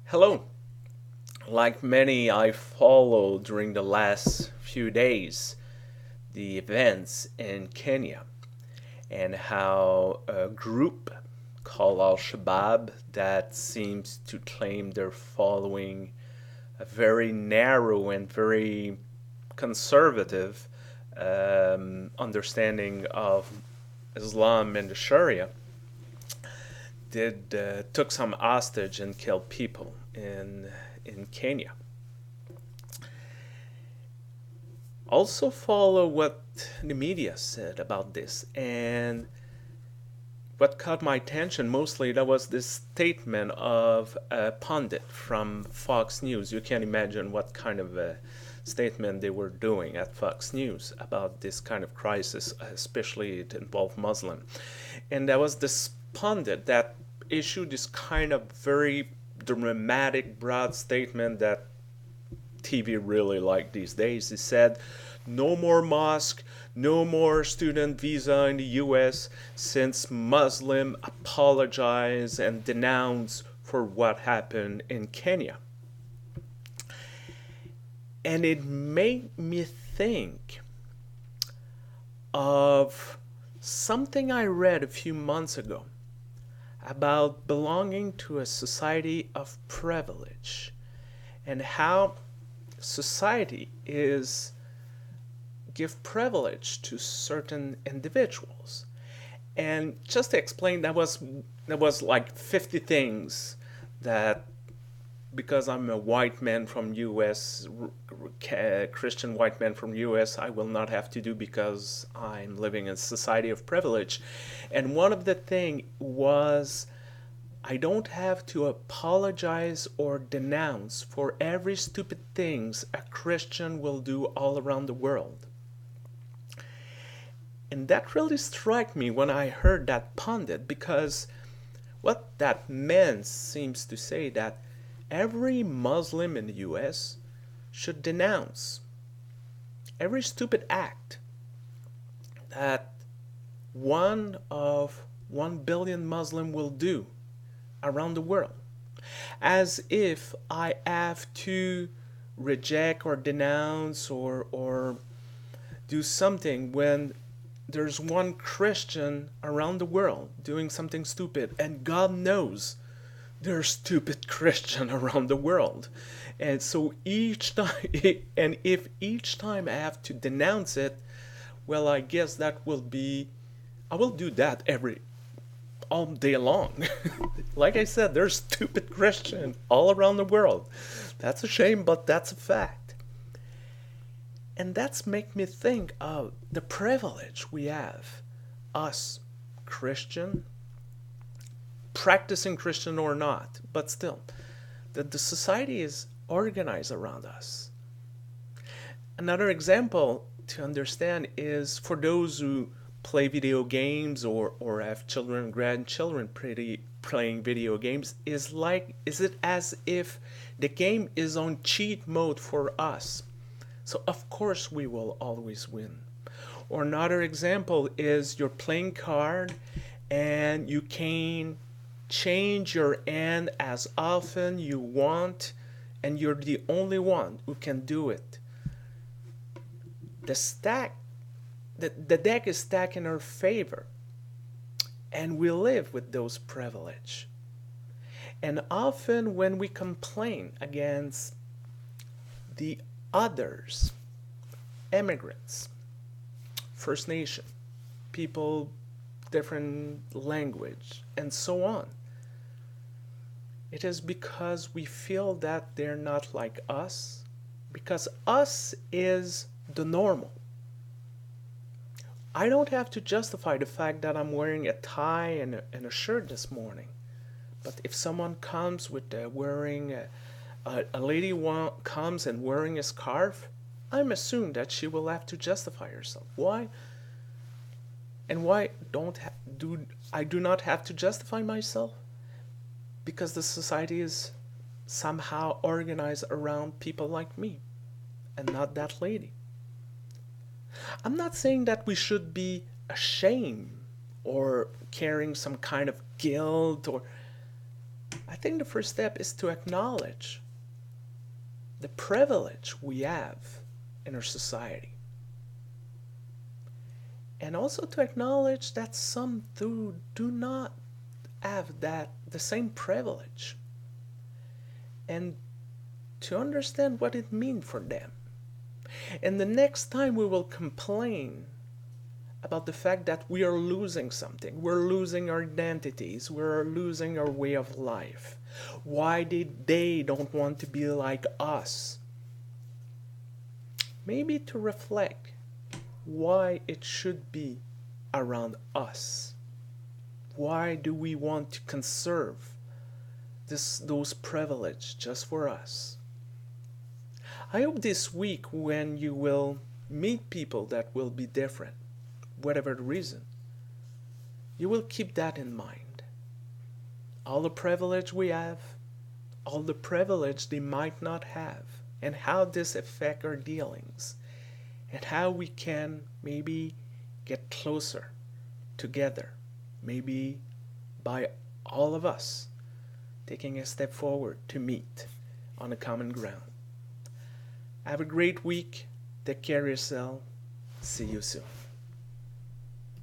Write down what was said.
Hello. Like many, I followed during the last few days the events in Kenya and how a group called Al Shabaab that seems to claim they're following a very narrow and very conservative understanding of Islam and the Sharia did took some hostage and killed people in Kenya. Also follow what the media said about this, and what caught my attention mostly that was this statement of a pundit from Fox News. You can imagine what kind of a statement they were doing at Fox News about this kind of crisis, especially it involved Muslim. And there was this pundit that issued this kind of very dramatic, broad statement that TV really like these days. He said, no more mosque, no more student visa in the US since Muslim apologize and denounce for what happened in Kenya. And it made me think of something I read a few months ago about belonging to a society of privilege and how society is give privilege to certain individuals. And just to explain, that was like 50 things that because I'm a white man from US, Christian white man from US, I will not have to do because I'm living in a society of privilege. And one of the thing was I don't have to apologize or denounce for every stupid things a Christian will do all around the world. And that really struck me when I heard that pundit, because what that meant seems to say that every Muslim in the US should denounce every stupid act that one of 1 billion Muslim will do around the world. As if I have to reject or denounce or do something when there's one Christian around the world doing something stupid, and God knows there's stupid Christian around the world. And so each time, and if each time I have to denounce it, well, I guess that will be, I will do that all day long. Like I said, there's stupid Christian all around the world. That's a shame, but that's a fact. And that's make me think of the privilege we have, us Christian, practicing Christian or not, but still, that the society is organized around us. Another example to understand is for those who play video games or have children, grandchildren playing video games, is it as if the game is on cheat mode for us? So of course we will always win. Or another example is you're playing card and you can change your hand as often you want, and you're the only one who can do it. The stack the deck is stacked in our favor, and we live with those privilege. And often when we complain against the others, immigrants, First Nation, people, different language, and so on, it is because we feel that they're not like us, because us is the normal. I don't have to justify the fact that I'm wearing a tie and a shirt this morning. But if someone comes with wearing a lady comes and wearing a scarf, I'm assuming that she will have to justify herself. Why? And why I do not have to justify myself? Because the society is somehow organized around people like me and not that lady. I'm not saying that we should be ashamed or carrying some kind of guilt, or I think the first step is to acknowledge the privilege we have in our society. And also to acknowledge that some do not have the same privilege. And to understand what it means for them. And the next time we will complain about the fact that we are losing something, we're losing our identities, we're losing our way of life, why they don't want to be like us, maybe to reflect why it should be around us. Why do we want to conserve those privileges just for us? I hope this week, when you will meet people that will be different, whatever the reason, you will keep that in mind. All the privilege we have, all the privilege they might not have, and how this affects our dealings, and how we can maybe get closer together, maybe by all of us taking a step forward to meet on a common ground. Have a great week. Take care of yourself. See you soon.